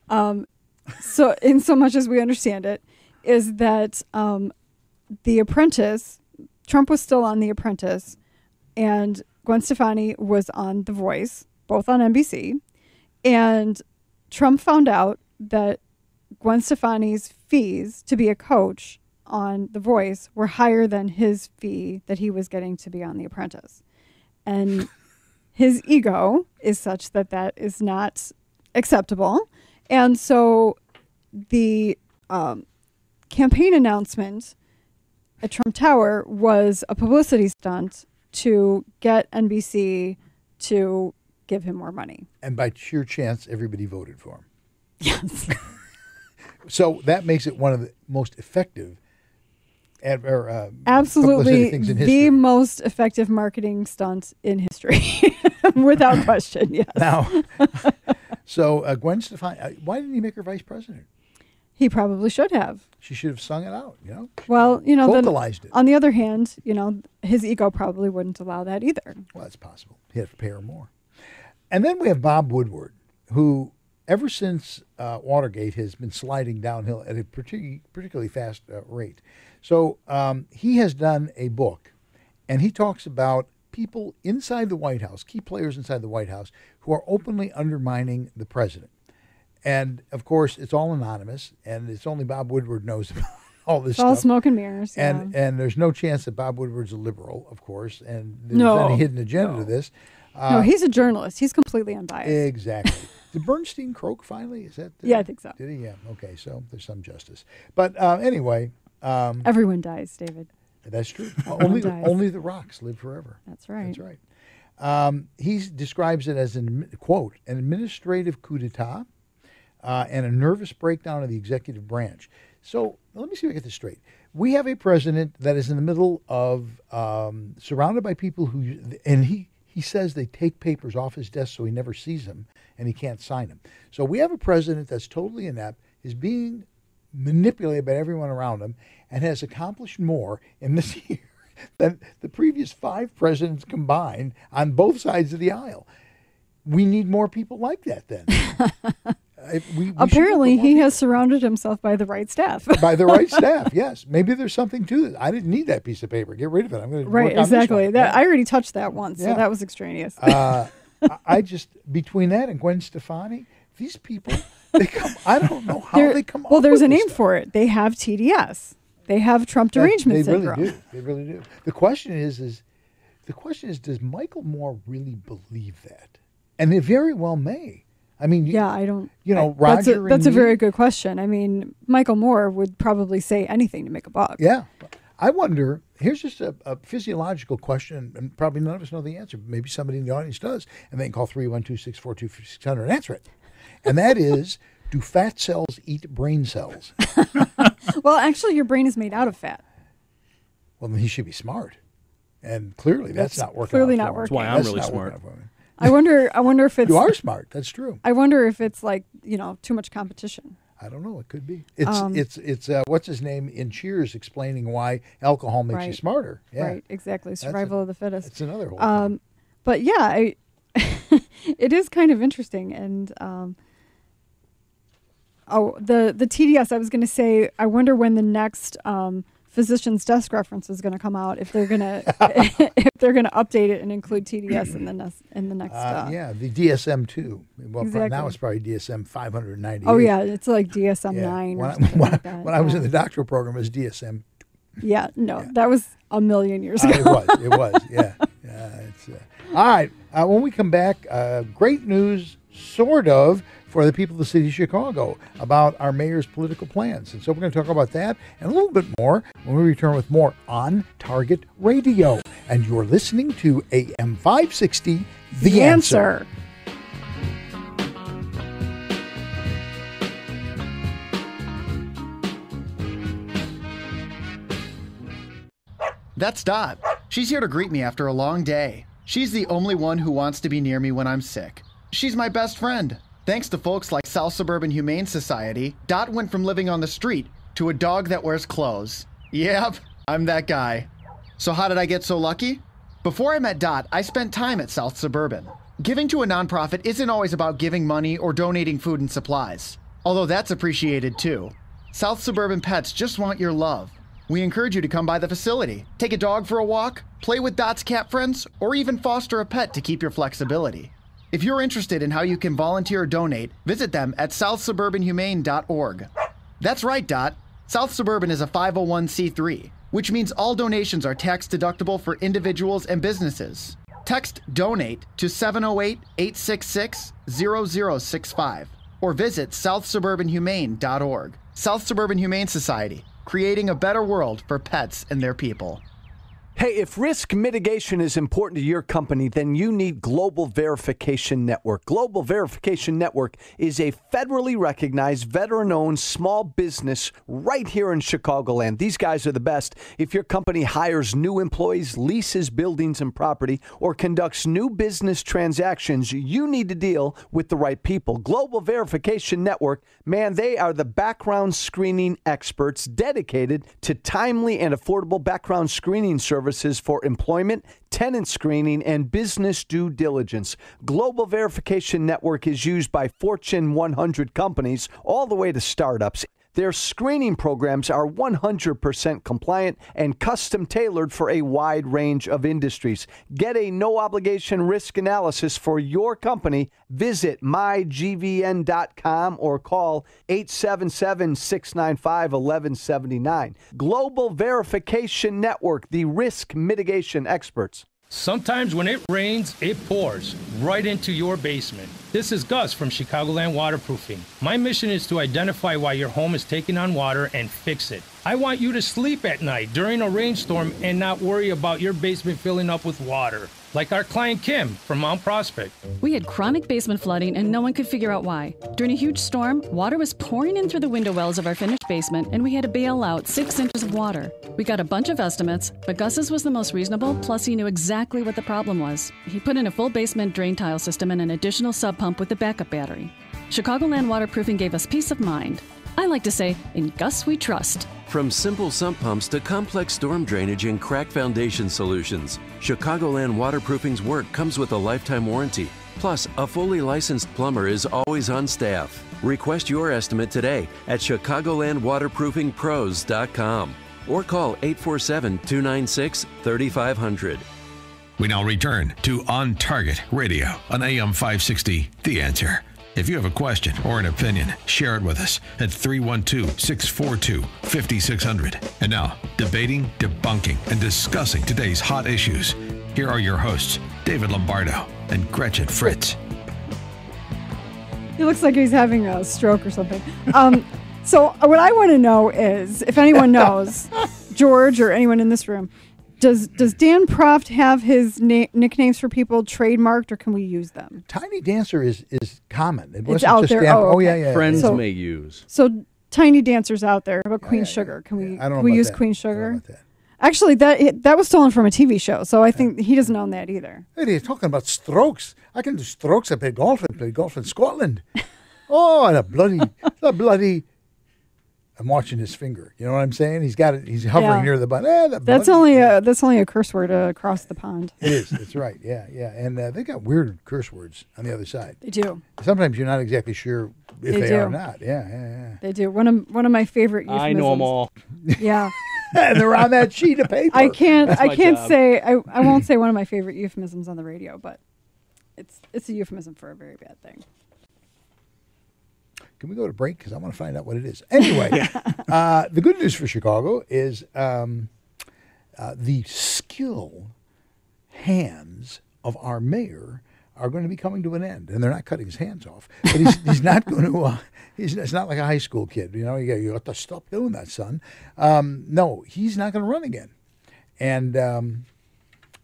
so in so much as we understand it, is that The Apprentice, Trump was still on The Apprentice, and Gwen Stefani was on The Voice, both on NBC, and Trump found out that Gwen Stefani's fees to be a coach on The Voice were higher than his fee that he was getting to be on The Apprentice. And his ego is such that that is not acceptable. And so the campaign announcement at Trump Tower was a publicity stunt to get NBC to give him more money. And by sheer chance, everybody voted for him. Yes. So that makes it one of the most effective publicity absolutely things in history. the most effective marketing stunt in history, without question. Yes. Now, so Gwen Stefani, why didn't he make her vice president? He probably should have. She should have sung it out. Well, vocalized it. On the other hand, his ego probably wouldn't allow that either. Well, that's possible. He had to pay her more. And then we have Bob Woodward, who ever since Watergate has been sliding downhill at a particularly fast rate. So he has done a book, and he talks about people inside the White House, key players inside the White House, who are openly undermining the president. And, of course, it's all anonymous, and it's only Bob Woodward knows about all this It's stuff. all smoke and mirrors. And there's no chance that Bob Woodward's a liberal, of course, and there's No. any hidden agenda to this. No, he's a journalist. He's completely unbiased. Exactly. Did Bernstein croak finally? Is that? Yeah, I think so. Did he? Yeah. Okay. So there's some justice. But anyway. Everyone dies, David. That's true. Everyone dies. Only the rocks live forever. That's right. That's right. He describes it as an administrative coup d'etat and a nervous breakdown of the executive branch. So let me see if I get this straight. We have a president that is in the middle of surrounded by people and he says they take papers off his desk so he never sees them and he can't sign them. So we have a president that's totally inept, is being manipulated by everyone around him, and has accomplished more in this year than the previous 5 presidents combined on both sides of the aisle. We need more people like that then. Apparently, he has surrounded himself by the right staff. By the right staff, yes. Maybe there's something to this. I didn't need that piece of paper. Get rid of it. I'm going to Right, work on exactly. this one. I already touched that once, so Yeah. that was extraneous. I just, between that and Gwen Stefani, these people, I don't know how they come up Well, there's with a this name stuff. for it. They have TDS. They have Trump derangement They syndrome. really do. They really do. The question is, does Michael Moore really believe that? And they very well may. I mean, I don't. Roger. That's a and very me- good question. I mean, Michael Moore would probably say anything to make a buck. Yeah. I wonder, here's just a physiological question, and probably none of us know the answer, but maybe somebody in the audience does, and they can call 312-642-5600 and answer it. And that is, do fat cells eat brain cells? Well, actually, your brain is made out of fat. Well, then he should be smart. And clearly that's not working. Clearly out not for him. working. That's why I'm really smart. I wonder if it's. You are smart. That's true. I wonder if it's like, too much competition. I don't know. It could be. It's what's his name in Cheers explaining why alcohol makes you Right. smarter. Yeah. Right, exactly. Survival of the fittest. It's another whole thing. But yeah, it is kind of interesting. And the TDS, I was going to say, I wonder when the next physician's desk reference is going to come out, if they're going to update it and include TDS in the next. Yeah, the DSM-2. Well, Exactly. now it's probably DSM 598. Oh yeah, it's like DSM 9 or something like that. When I was in the doctoral program, it was DSM. Yeah, no, that was a million years ago. It was. Yeah. All right. When we come back, great news, sort of, for the people of the city of Chicago about our mayor's political plans. And so we're going to talk about that and a little bit more when we return with more On Target Radio. And you're listening to AM 560, The Answer. That's Dot. She's here to greet me after a long day. She's the only one who wants to be near me when I'm sick. She's my best friend. Thanks to folks like South Suburban Humane Society, Dot went from living on the street to a dog that wears clothes. Yep, I'm that guy. So how did I get so lucky? Before I met Dot, I spent time at South Suburban. Giving to a nonprofit isn't always about giving money or donating food and supplies, although that's appreciated too. South Suburban Pets just want your love. We encourage you to come by the facility, take a dog for a walk, play with Dot's cat friends, or even foster a pet to keep your flexibility. If you're interested in how you can volunteer or donate, visit them at southsuburbanhumane.org. That's right, Dot. South Suburban is a 501c3, which means all donations are tax deductible for individuals and businesses. Text DONATE to 708-866-0065 or visit southsuburbanhumane.org. South Suburban Humane Society, creating a better world for pets and their people. Hey, if risk mitigation is important to your company, then you need Global Verification Network. Global Verification Network is a federally recognized, veteran-owned small business right here in Chicagoland. These guys are the best. If your company hires new employees, leases buildings and property, or conducts new business transactions, you need to deal with the right people. Global Verification Network, man, they are the background screening experts dedicated to timely and affordable background screening services for employment, tenant screening, and business due diligence. Global Verification Network is used by Fortune 100 companies all the way to startups. Their screening programs are 100% compliant and custom tailored for a wide range of industries. Get a no-obligation risk analysis for your company. Visit mygvn.com or call 877-695-1179. Global Verification Network, the risk mitigation experts. Sometimes when it rains, it pours right into your basement. This is Gus from Chicagoland Waterproofing. My mission is to identify why your home is taking on water and fix it. I want you to sleep at night during a rainstorm and not worry about your basement filling up with water. Like our client Kim from Mount Prospect. We had chronic basement flooding and no one could figure out why. During a huge storm, water was pouring in through the window wells of our finished basement and we had to bail out 6 inches of water. We got a bunch of estimates, but Gus's was the most reasonable, plus he knew exactly what the problem was. He put in a full basement drain tile system and an additional sub pump with a backup battery. Chicagoland Waterproofing gave us peace of mind. I like to say, in Gus we trust. From simple sump pumps to complex storm drainage and crack foundation solutions, Chicagoland Waterproofing's work comes with a lifetime warranty. Plus, a fully licensed plumber is always on staff. Request your estimate today at ChicagolandWaterproofingPros.com or call 847-296-3500. We now return to On Target Radio on AM 560, The Answer. If you have a question or an opinion, share it with us at 312-642-5600. And now, debating, debunking, and discussing today's hot issues. Here are your hosts, David Lombardo and Gretchen Fritz. He looks like he's having a stroke or something. So what I want to know is, if anyone knows, George or anyone in this room, Does Dan Proft have his nicknames for people trademarked, or can we use them? Tiny Dancer is common. It It's wasn't out just there. Dan. Oh, yeah, okay. yeah. Friends yeah. may use. So Tiny Dancer's out there. How about Queen Sugar? Can we? I don't know can we about use that. Queen Sugar? Actually, that was stolen from a TV show, so I think he doesn't own that either. Hey, you're talking about strokes. I can do strokes. I play golf in Scotland. Oh, the bloody. I'm watching his finger. You know what I'm saying? He's got it. He's hovering near the button. That's only a curse word across the pond. It is. That's right. Yeah, yeah. And they got weird curse words on the other side. They do. Sometimes you're not exactly sure if they are or not. Yeah. They do. One of my favorite euphemisms. I know them all. Yeah. And they're on that sheet of paper. I can't job. say I won't say one of my favorite euphemisms on the radio, but it's a euphemism for a very bad thing. Can we go to break? Because I want to find out what it is. Anyway, the good news for Chicago is the skill, hands of our mayor are going to be coming to an end, and they're not cutting his hands off. But he's not going to. It's not like a high school kid. You know, you got to stop doing that, son. No, he's not going to run again. And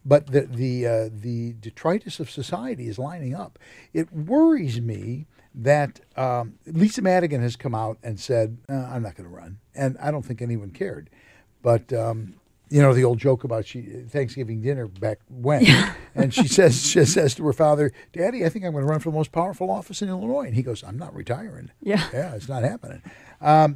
but the detritus of society is lining up. It worries me that Lisa Madigan has come out and said, "I'm not going to run," and I don't think anyone cared. But you know, the old joke about Thanksgiving dinner back when, and she says to her father, "Daddy, I think I'm going to run for the most powerful office in Illinois." And he goes, "I'm not retiring." Yeah, it's not happening.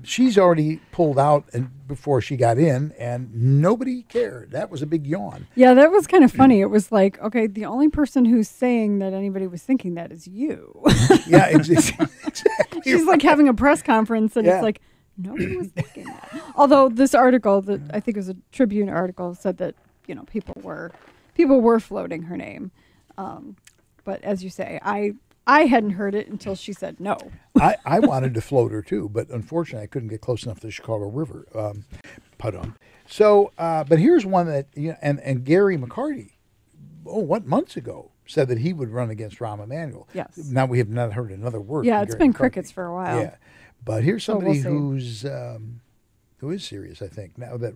She's already pulled out and before she got in, and nobody cared. That was a big yawn. Yeah, that was kind of funny. It was like, okay, the only person who's saying that anybody was thinking that is you. Yeah, exactly. She's like having a press conference, and it's like, nobody was thinking that. Although this article, that I think it was a Tribune article, said that, you know, people were floating her name. But as you say, I hadn't heard it until she said no. I wanted to float her too, but unfortunately I couldn't get close enough to the Chicago River. So, but here's one that, you know, and Gary McCarty, months ago, said that he would run against Rahm Emanuel. Yes. Now we have not heard another word. Yeah, from it's Gary been McCarty. crickets for a while. Yeah, but here's So somebody we'll see. who is serious. I think now that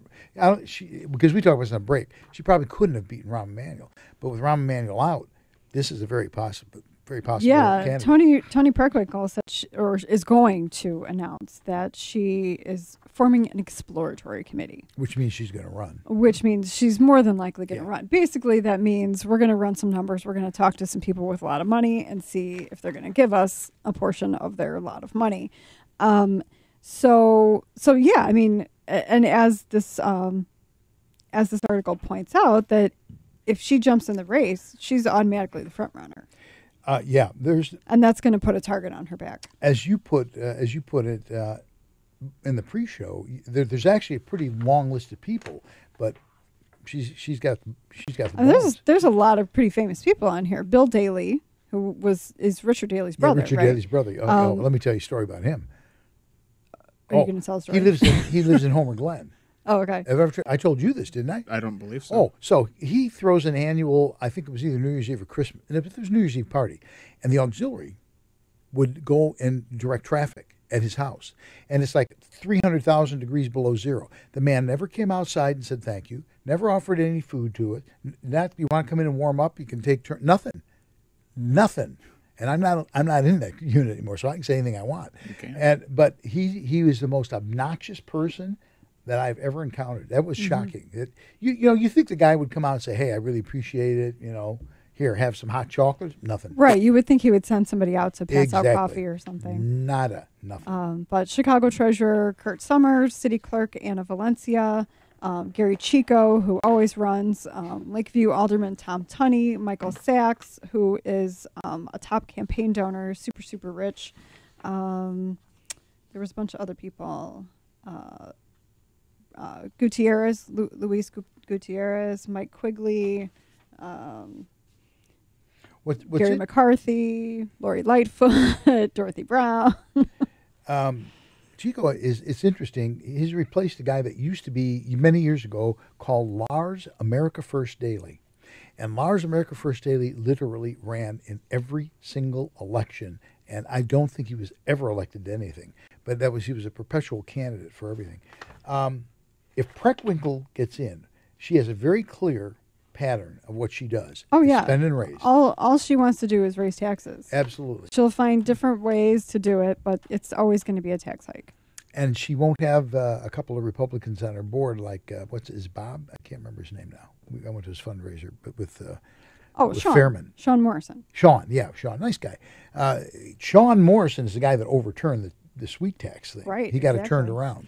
because we talked about this on a break, she probably couldn't have beaten Rahm Emanuel, but with Rahm Emanuel out, this is a very possible. Yeah, candidate. Tony Preckwinkle said is going to announce that she is forming an exploratory committee. Which means she's going to run. Which means she's more than likely going to run. Basically, that means we're going to run some numbers. We're going to talk to some people with a lot of money and see if they're going to give us a portion of their lot of money. So yeah, I mean, and as this article points out, that if she jumps in the race, she's automatically the front runner. And that's going to put a target on her back. As you put it in the pre-show, there's actually a pretty long list of people, but she's got the and there's a lot of pretty famous people on here. Bill Daley, who is Richard Daley's brother. Richard Daley's brother. Let me tell you a story about him. Are you going to tell a story? He lives in Homer Glen. Oh, okay. I told you this, didn't I? I don't believe so. Oh, so he throws an annual, I think it was either New Year's Eve or Christmas, and it was New Year's Eve party, and the auxiliary would go and direct traffic at his house, and it's like 300,000 degrees below zero. The man never came outside and said thank you, never offered any food to it. Not, you want to come in and warm up, you can take turn. Nothing. And I'm not in that unit anymore, so I can say anything I want. Okay. But he was the most obnoxious person that I've ever encountered. That was shocking. You think the guy would come out and say, "Hey, I really appreciate it. You know, here, have some hot chocolate." Nothing. Right. You would think he would send somebody out to pass out coffee or something. Nothing. But Chicago Treasurer Kurt Summers, City Clerk Anna Valencia, Gary Chico, who always runs, Lakeview Alderman Tom Tunney, Michael Sachs, who is a top campaign donor, super, super rich. There was a bunch of other people. Gutierrez, Luis Gutierrez, Mike Quigley, Gary McCarthy, Lori Lightfoot, Dorothy Brown. Chico it's interesting. He's replaced a guy that used to be many years ago called Lars America First Daily. And Lars America First Daily literally ran in every single election. And I don't think he was ever elected to anything. But he was a perpetual candidate for everything. If Preckwinkle gets in, she has a very clear pattern of what she does. Oh, yeah. Spend and raise. All she wants to do is raise taxes. Absolutely. She'll find different ways to do it, but it's always going to be a tax hike. And she won't have a couple of Republicans on her board like, is Bob? I can't remember his name now. I went to his fundraiser, but with Sean. Fairman. Sean Morrison. Sean, nice guy. Sean Morrison is the guy that overturned the sweet tax thing. Right. He got it turned around.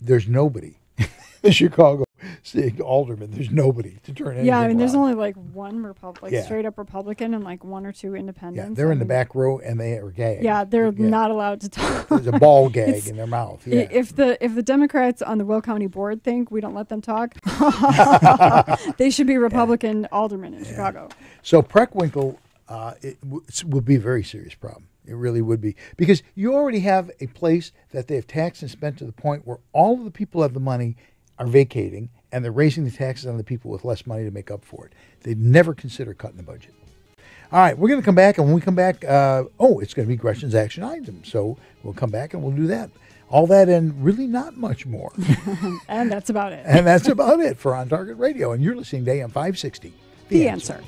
There's nobody in Chicago alderman. There's nobody to turn anything around. There's only like one straight up Republican and like one or two independents. Yeah, they're in the back row and they are gagged. Yeah, they're not allowed to talk. There's a ball gag in their mouth. Yeah. If the Democrats on the Will County board think we don't let them talk, they should be Republican aldermen in Chicago. So Preckwinkle, it will be a very serious problem. It really would be, because you already have a place that they have taxed and spent to the point where all of the people who have the money are vacating, and they're raising the taxes on the people with less money to make up for it. They'd never consider cutting the budget. All right, we're going to come back, and when we come back, it's going to be Gretchen's action item. So we'll come back and we'll do that. All that and really not much more. And that's about it. And that's about it for On Target Radio. And you're listening to AM 560. The Answer.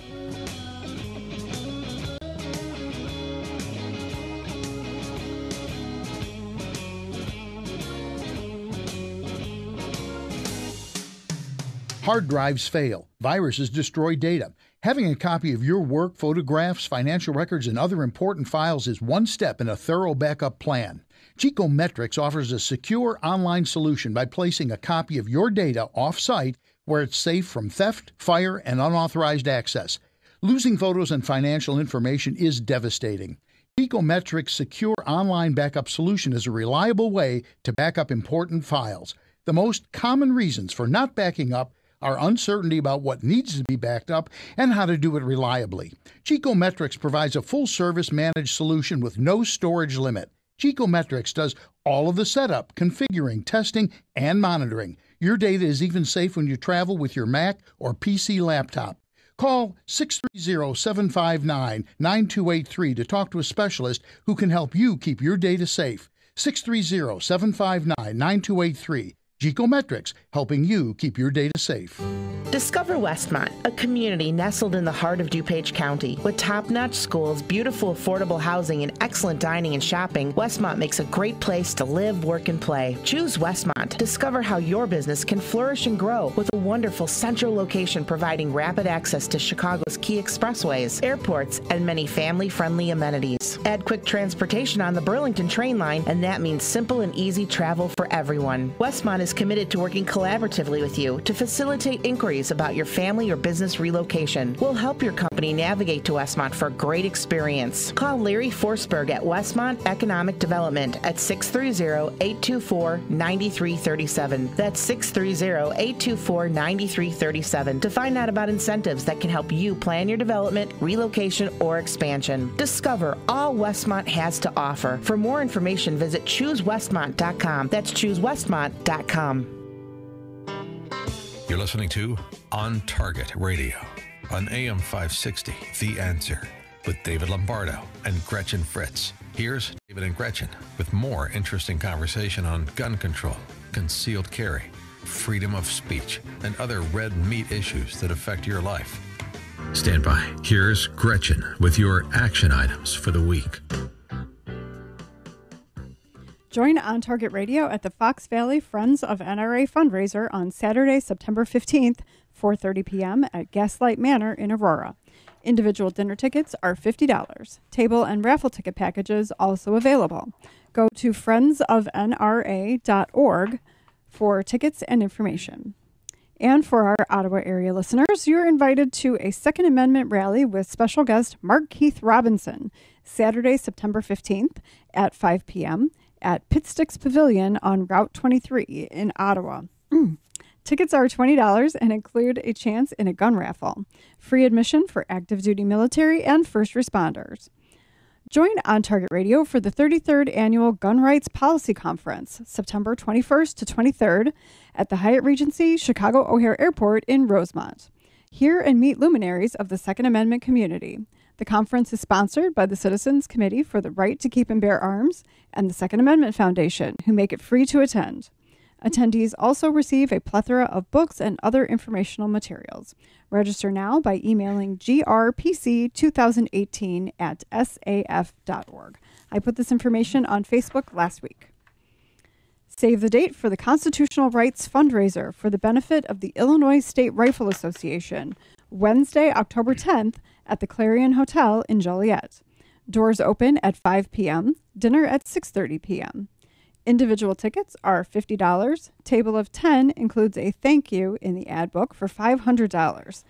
Hard drives fail. Viruses destroy data. Having a copy of your work, photographs, financial records, and other important files is one step in a thorough backup plan. Geekometrics offers a secure online solution by placing a copy of your data off-site where it's safe from theft, fire, and unauthorized access. Losing photos and financial information is devastating. Geekometrics' secure online backup solution is a reliable way to back up important files. The most common reasons for not backing up are uncertainty about what needs to be backed up and how to do it reliably. Geekometrics provides a full-service managed solution with no storage limit. Geekometrics does all of the setup, configuring, testing, and monitoring. Your data is even safe when you travel with your Mac or PC laptop. Call 630-759-9283 to talk to a specialist who can help you keep your data safe. 630-759-9283. Geekometrics, helping you keep your data safe. Discover Westmont, a community nestled in the heart of DuPage County. With top-notch schools, beautiful affordable housing, and excellent dining and shopping, Westmont makes a great place to live, work, and play. Choose Westmont. Discover how your business can flourish and grow with a wonderful central location providing rapid access to Chicago's key expressways, airports, and many family-friendly amenities. Add quick transportation on the Burlington train line, and that means simple and easy travel for everyone. Westmont is committed to working collaboratively with you to facilitate inquiries about your family or business relocation. We'll help your company navigate to Westmont for a great experience. Call Larry Forsberg at Westmont Economic Development at 630-824-9337. That's 630-824-9337 to find out about incentives that can help you plan your development, relocation, or expansion. Discover all Westmont has to offer. For more information, visit ChooseWestmont.com. That's ChooseWestmont.com. You're listening to On Target Radio on AM 560, The Answer, with David Lombardo and Gretchen Fritz. Here's David and Gretchen with more interesting conversation on gun control, concealed carry, freedom of speech, and other red meat issues that affect your life. Stand by. Here's Gretchen with your action items for the week. Join On Target Radio at the Fox Valley Friends of NRA fundraiser on Saturday, September 15th, 4:30 p.m. at Gaslight Manor in Aurora. Individual dinner tickets are $50. Table and raffle ticket packages also available. Go to friendsofnra.org for tickets and information. And for our Ottawa area listeners, you're invited to a Second Amendment rally with special guest Mark Keith Robinson, Saturday, September 15th at 5 p.m. at Pitsticks Pavilion on Route 23 in Ottawa. Tickets are $20 and include a chance in a gun raffle. Free admission for active duty military and first responders. Join On Target Radio for the 33rd Annual Gun Rights Policy Conference, September 21st to 23rd at the Hyatt Regency Chicago O'Hare Airport in Rosemont. Hear and meet luminaries of the Second Amendment community. The conference is sponsored by the Citizens Committee for the Right to Keep and Bear Arms and the Second Amendment Foundation, who make it free to attend. Attendees also receive a plethora of books and other informational materials. Register now by emailing grpc2018@saf.org. I put this information on Facebook last week. Save the date for the Constitutional Rights fundraiser for the benefit of the Illinois State Rifle Association, Wednesday, October 10th at the Clarion Hotel in Joliet. Doors open at 5 p.m., dinner at 6:30 p.m. Individual tickets are $50. Table of 10 includes a thank you in the ad book for $500.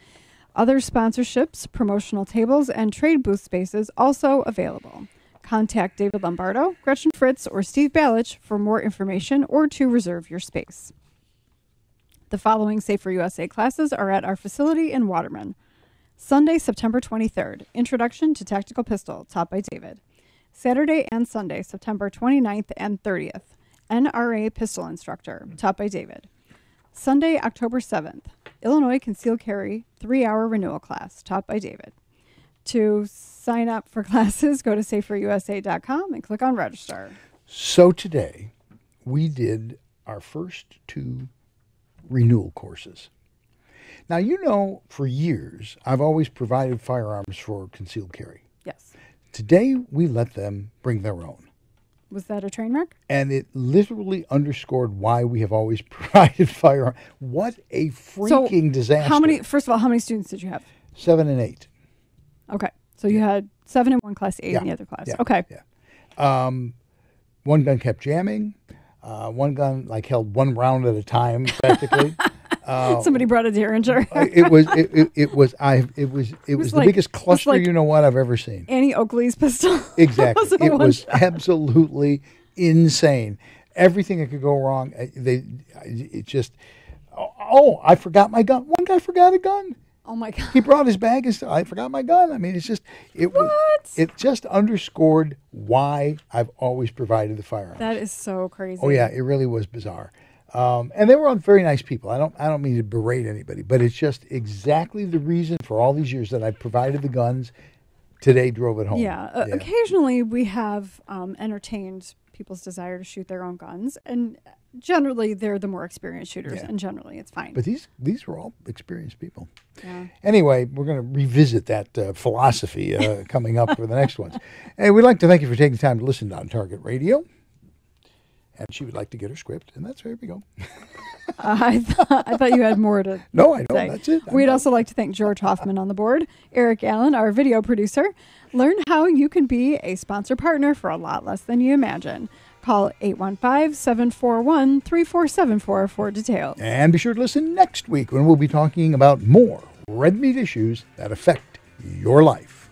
Other sponsorships, promotional tables, and trade booth spaces also available. Contact David Lombardo, Gretchen Fritz, or Steve Balich for more information or to reserve your space. The following Safer USA classes are at our facility in Waterman. Sunday, September 23rd, Introduction to Tactical Pistol, taught by David. Saturday and Sunday, September 29th and 30th, NRA Pistol Instructor, taught by David. Sunday, October 7th, Illinois Concealed Carry 3-hour renewal class taught by David. To sign up for classes, go to saferusa.com and click on register. So today, we did our first 2 renewal courses. Now, you know, for years, I've always provided firearms for concealed carry. Yes. Today, we let them bring their own. Was that a train wreck? And it literally underscored why we have always provided firearms. What a freaking disaster. First of all, how many students did you have? 7 and 8. Okay. So you had 7 in one class, 8 in the other class. Yeah. Okay. Yeah. One gun kept jamming. One gun held one round at a time, practically. Somebody brought a Derringer. It was the biggest cluster I've ever seen. Annie Oakley's pistol. Exactly. It was absolutely insane. Everything that could go wrong. I forgot my gun. One guy forgot a gun. Oh my God. He brought his bag and said, I forgot my gun. I mean, it just underscored why I've always provided the firearms. That is so crazy. Oh yeah, it really was bizarre. And they were all very nice people. I don't mean to berate anybody, but it's just exactly the reason for all these years that I provided the guns. Today drove it home. Yeah. Occasionally we have entertained people's desire to shoot their own guns, and generally they're the more experienced shooters, and generally it's fine. But these were all experienced people. Yeah. Anyway, we're going to revisit that philosophy coming up for the next ones. And we'd like to thank you for taking the time to listen to On Target Radio. And she would like to get her script, and there we go. I thought you had more to No, I don't. say. That's it. We'd also like to thank George Hoffman on the board, Eric Allen, our video producer. Learn how you can be a sponsor partner for a lot less than you imagine. Call 815-741-3474 for details. And be sure to listen next week when we'll be talking about more red meat issues that affect your life.